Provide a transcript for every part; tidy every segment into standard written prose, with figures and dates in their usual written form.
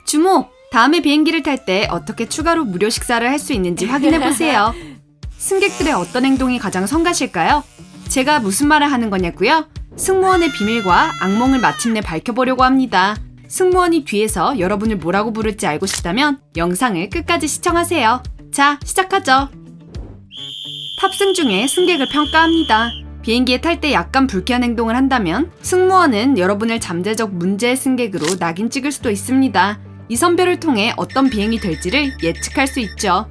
주목! 다음에 비행기를 탈 때 어떻게 추가로 무료 식사를 할 수 있는지 확인해보세요. 승객들의 어떤 행동이 가장 성가실까요? 제가 무슨 말을 하는 거냐고요? 승무원의 비밀과 악몽을 마침내 밝혀보려고 합니다. 승무원이 뒤에서 여러분을 뭐라고 부를지 알고 싶다면 영상을 끝까지 시청하세요. 자, 시작하죠. 탑승 중에 승객을 평가합니다. 비행기에 탈 때 약간 불쾌한 행동을 한다면 승무원은 여러분을 잠재적 문제의 승객으로 낙인 찍을 수도 있습니다. 이 선별을 통해 어떤 비행이 될지를 예측할 수 있죠.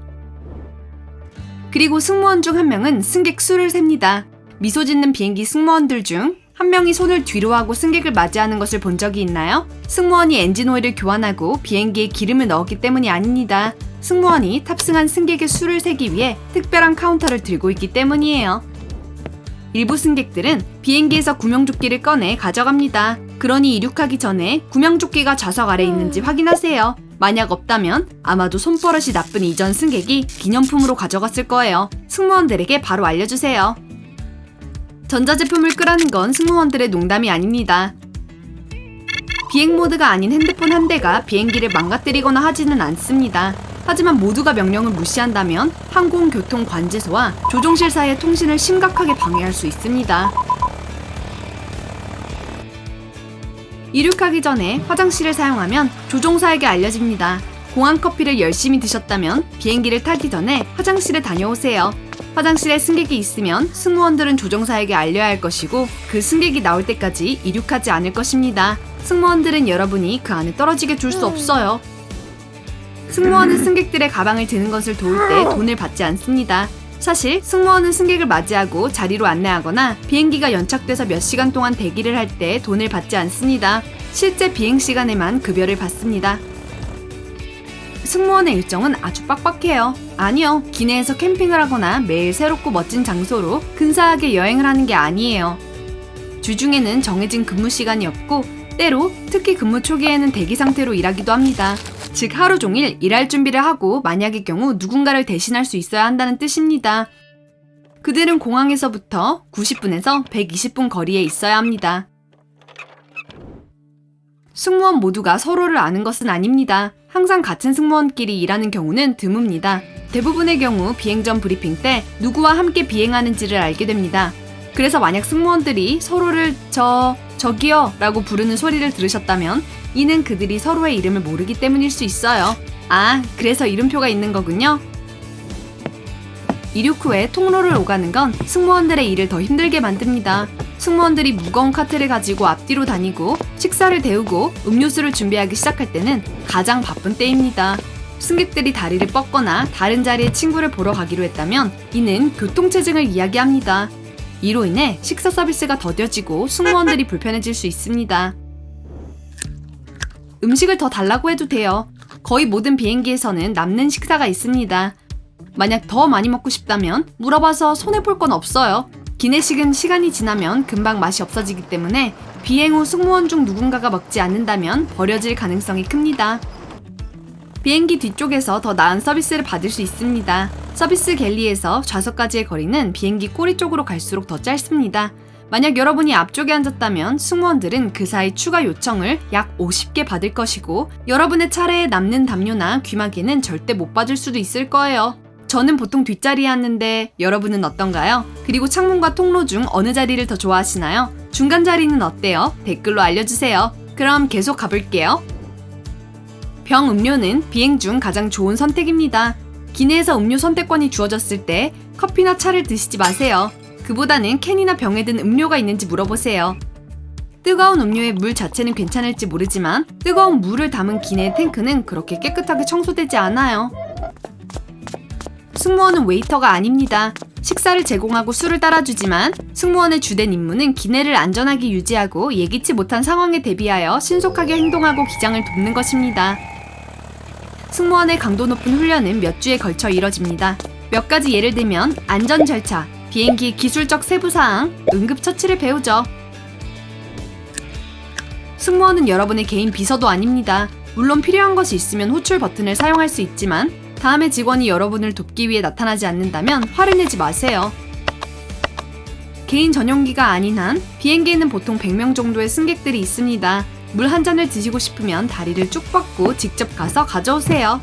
그리고 승무원 중 한 명은 승객 수를 셉니다. 미소 짓는 비행기 승무원들 중 한 명이 손을 뒤로 하고 승객을 맞이하는 것을 본 적이 있나요? 승무원이 엔진 오일을 교환하고 비행기에 기름을 넣었기 때문이 아닙니다. 승무원이 탑승한 승객의 수를 세기 위해 특별한 카운터를 들고 있기 때문이에요. 일부 승객들은 비행기에서 구명조끼를 꺼내 가져갑니다. 그러니 이륙하기 전에 구명조끼가 좌석 아래에 있는지 확인하세요. 만약 없다면 아마도 손버릇이 나쁜 이전 승객이 기념품으로 가져갔을 거예요. 승무원들에게 바로 알려주세요. 전자제품을 끄라는 건 승무원들의 농담이 아닙니다. 비행 모드가 아닌 핸드폰 한 대가 비행기를 망가뜨리거나 하지는 않습니다. 하지만 모두가 명령을 무시한다면 항공교통관제소와 조종실 사이의 통신을 심각하게 방해할 수 있습니다. 이륙하기 전에 화장실을 사용하면 조종사에게 알려집니다. 공항 커피를 열심히 드셨다면 비행기를 타기 전에 화장실에 다녀오세요. 화장실에 승객이 있으면 승무원들은 조종사에게 알려야 할 것이고 그 승객이 나올 때까지 이륙하지 않을 것입니다. 승무원들은 여러분이 그 안에 떨어지게 둘 수 없어요. 승무원은 승객들의 가방을 드는 것을 도울 때 돈을 받지 않습니다. 사실 승무원은 승객을 맞이하고 자리로 안내하거나 비행기가 연착돼서 몇 시간 동안 대기를 할 때 돈을 받지 않습니다. 실제 비행 시간에만 급여를 받습니다. 승무원의 일정은 아주 빡빡해요. 아니요, 기내에서 캠핑을 하거나 매일 새롭고 멋진 장소로 근사하게 여행을 하는 게 아니에요. 주중에는 정해진 근무 시간이 없고 때로 특히 근무 초기에는 대기 상태로 일하기도 합니다. 즉 하루 종일 일할 준비를 하고 만약의 경우 누군가를 대신할 수 있어야 한다는 뜻입니다. 그들은 공항에서부터 90분에서 120분 거리에 있어야 합니다. 승무원 모두가 서로를 아는 것은 아닙니다. 항상 같은 승무원끼리 일하는 경우는 드뭅니다. 대부분의 경우 비행 전 브리핑 때 누구와 함께 비행하는지를 알게 됩니다. 그래서 만약 승무원들이 서로를 저기요 라고 부르는 소리를 들으셨다면 이는 그들이 서로의 이름을 모르기 때문일 수 있어요. 아, 그래서 이름표가 있는 거군요. 이륙 후에 통로를 오가는 건 승무원들의 일을 더 힘들게 만듭니다. 승무원들이 무거운 카트를 가지고 앞뒤로 다니고 식사를 데우고 음료수를 준비하기 시작할 때는 가장 바쁜 때입니다. 승객들이 다리를 뻗거나 다른 자리에 친구를 보러 가기로 했다면 이는 교통체증을 이야기합니다. 이로 인해 식사 서비스가 더뎌지고 승무원들이 불편해질 수 있습니다. 음식을 더 달라고 해도 돼요. 거의 모든 비행기에서는 남는 식사가 있습니다. 만약 더 많이 먹고 싶다면 물어봐서 손해볼 건 없어요. 기내식은 시간이 지나면 금방 맛이 없어지기 때문에 비행 후 승무원 중 누군가가 먹지 않는다면 버려질 가능성이 큽니다. 비행기 뒤쪽에서 더 나은 서비스를 받을 수 있습니다. 서비스 갤리에서 좌석까지의 거리는 비행기 꼬리 쪽으로 갈수록 더 짧습니다. 만약 여러분이 앞쪽에 앉았다면 승무원들은 그 사이 추가 요청을 약 50개 받을 것이고 여러분의 차례에 남는 담요나 귀마개는 절대 못 받을 수도 있을 거예요. 저는 보통 뒷자리에 앉는데 여러분은 어떤가요? 그리고 창문과 통로 중 어느 자리를 더 좋아하시나요? 중간 자리는 어때요? 댓글로 알려주세요. 그럼 계속 가볼게요. 병 음료는 비행 중 가장 좋은 선택입니다. 기내에서 음료 선택권이 주어졌을 때 커피나 차를 드시지 마세요. 그보다는 캔이나 병에 든 음료가 있는지 물어보세요. 뜨거운 음료의 물 자체는 괜찮을지 모르지만 뜨거운 물을 담은 기내의 탱크는 그렇게 깨끗하게 청소되지 않아요. 승무원은 웨이터가 아닙니다. 식사를 제공하고 술을 따라주지만 승무원의 주된 임무는 기내를 안전하게 유지하고 예기치 못한 상황에 대비하여 신속하게 행동하고 기장을 돕는 것입니다. 승무원의 강도 높은 훈련은 몇 주에 걸쳐 이뤄집니다. 몇 가지 예를 들면 안전 절차, 비행기 기술적 세부사항, 응급처치를 배우죠. 승무원은 여러분의 개인 비서도 아닙니다. 물론 필요한 것이 있으면 호출 버튼을 사용할 수 있지만 다음에 직원이 여러분을 돕기 위해 나타나지 않는다면 화를 내지 마세요. 개인 전용기가 아닌 한 비행기에는 보통 100명 정도의 승객들이 있습니다. 물 한 잔을 드시고 싶으면 다리를 쭉 뻗고 직접 가서 가져오세요.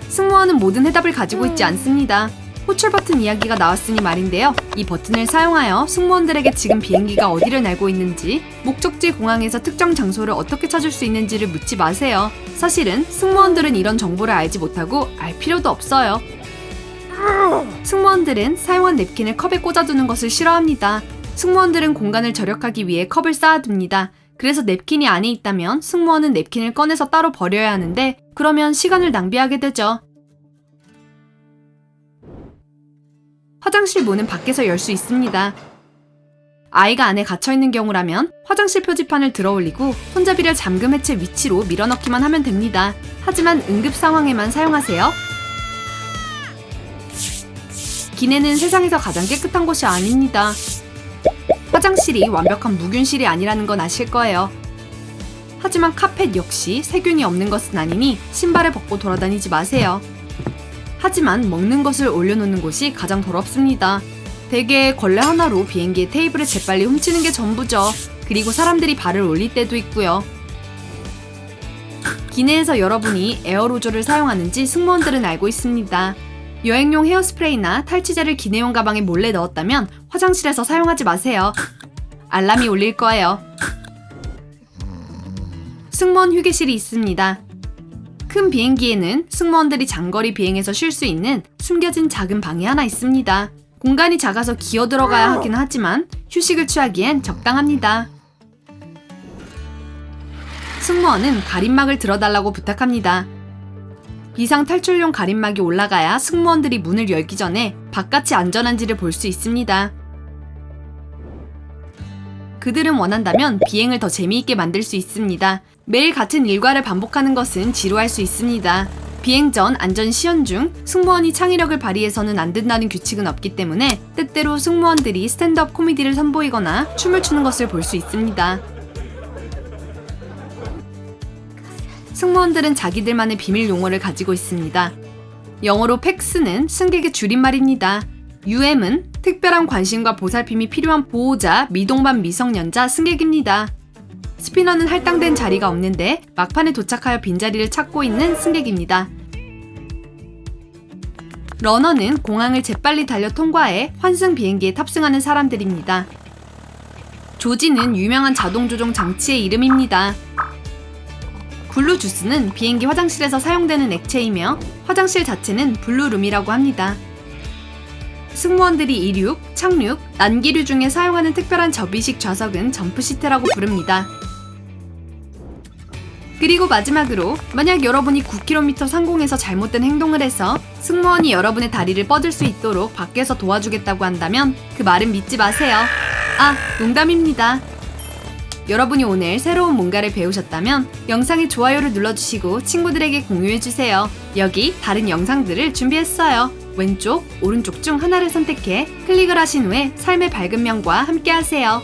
승무원은 모든 해답을 가지고 있지 않습니다. 호출 버튼 이야기가 나왔으니 말인데요. 이 버튼을 사용하여 승무원들에게 지금 비행기가 어디를 날고 있는지, 목적지 공항에서 특정 장소를 어떻게 찾을 수 있는지를 묻지 마세요. 사실은 승무원들은 이런 정보를 알지 못하고 알 필요도 없어요. 승무원들은 사용한 냅킨을 컵에 꽂아두는 것을 싫어합니다. 승무원들은 공간을 절약하기 위해 컵을 쌓아둡니다. 그래서 냅킨이 안에 있다면 승무원은 냅킨을 꺼내서 따로 버려야 하는데 그러면 시간을 낭비하게 되죠. 화장실 문은 밖에서 열 수 있습니다. 아이가 안에 갇혀있는 경우라면 화장실 표지판을 들어 올리고 손잡이를 잠금 해체 위치로 밀어넣기만 하면 됩니다. 하지만 응급 상황에만 사용하세요. 기내는 세상에서 가장 깨끗한 곳이 아닙니다. 화장실이 완벽한 무균실이 아니라는 건 아실 거예요. 하지만 카펫 역시 세균이 없는 것은 아니니 신발을 벗고 돌아다니지 마세요. 하지만 먹는 것을 올려놓는 곳이 가장 더럽습니다. 대개 걸레 하나로 비행기의 테이블을 재빨리 훔치는 게 전부죠. 그리고 사람들이 발을 올릴 때도 있고요. 기내에서 여러분이 에어로졸을 사용하는지 승무원들은 알고 있습니다. 여행용 헤어스프레이나 탈취제를 기내용 가방에 몰래 넣었다면 화장실에서 사용하지 마세요. 알람이 울릴 거예요. 승무원 휴게실이 있습니다. 큰 비행기에는 승무원들이 장거리 비행에서 쉴 수 있는 숨겨진 작은 방이 하나 있습니다. 공간이 작아서 기어 들어가야 하긴 하지만 휴식을 취하기엔 적당합니다. 승무원은 가림막을 들어달라고 부탁합니다. 비상 탈출용 가림막이 올라가야 승무원들이 문을 열기 전에 바깥이 안전한지를 볼 수 있습니다. 그들은 원한다면 비행을 더 재미있게 만들 수 있습니다. 매일 같은 일과를 반복하는 것은 지루할 수 있습니다. 비행 전 안전 시연 중 승무원이 창의력을 발휘해서는 안 된다는 규칙은 없기 때문에 때때로 승무원들이 스탠드업 코미디를 선보이거나 춤을 추는 것을 볼 수 있습니다. 승무원들은 자기들만의 비밀 용어를 가지고 있습니다. 영어로 팩스는 승객의 줄임말입니다. UM은 특별한 관심과 보살핌이 필요한 보호자, 미동반 미성년자 승객입니다. 스피너는 할당된 자리가 없는데 막판에 도착하여 빈자리를 찾고 있는 승객입니다. 러너는 공항을 재빨리 달려 통과해 환승 비행기에 탑승하는 사람들입니다. 조지는 유명한 자동 조종 장치의 이름입니다. 블루 주스는 비행기 화장실에서 사용되는 액체이며 화장실 자체는 블루룸이라고 합니다. 승무원들이 이륙, 착륙, 난기류 중에 사용하는 특별한 접이식 좌석은 점프시트라고 부릅니다. 그리고 마지막으로 만약 여러분이 9km 상공에서 잘못된 행동을 해서 승무원이 여러분의 다리를 뻗을 수 있도록 밖에서 도와주겠다고 한다면 그 말은 믿지 마세요. 아, 농담입니다. 여러분이 오늘 새로운 뭔가를 배우셨다면 영상에 좋아요를 눌러주시고 친구들에게 공유해주세요. 여기 다른 영상들을 준비했어요. 왼쪽, 오른쪽 중 하나를 선택해 클릭을 하신 후에 삶의 밝은 면과 함께 하세요.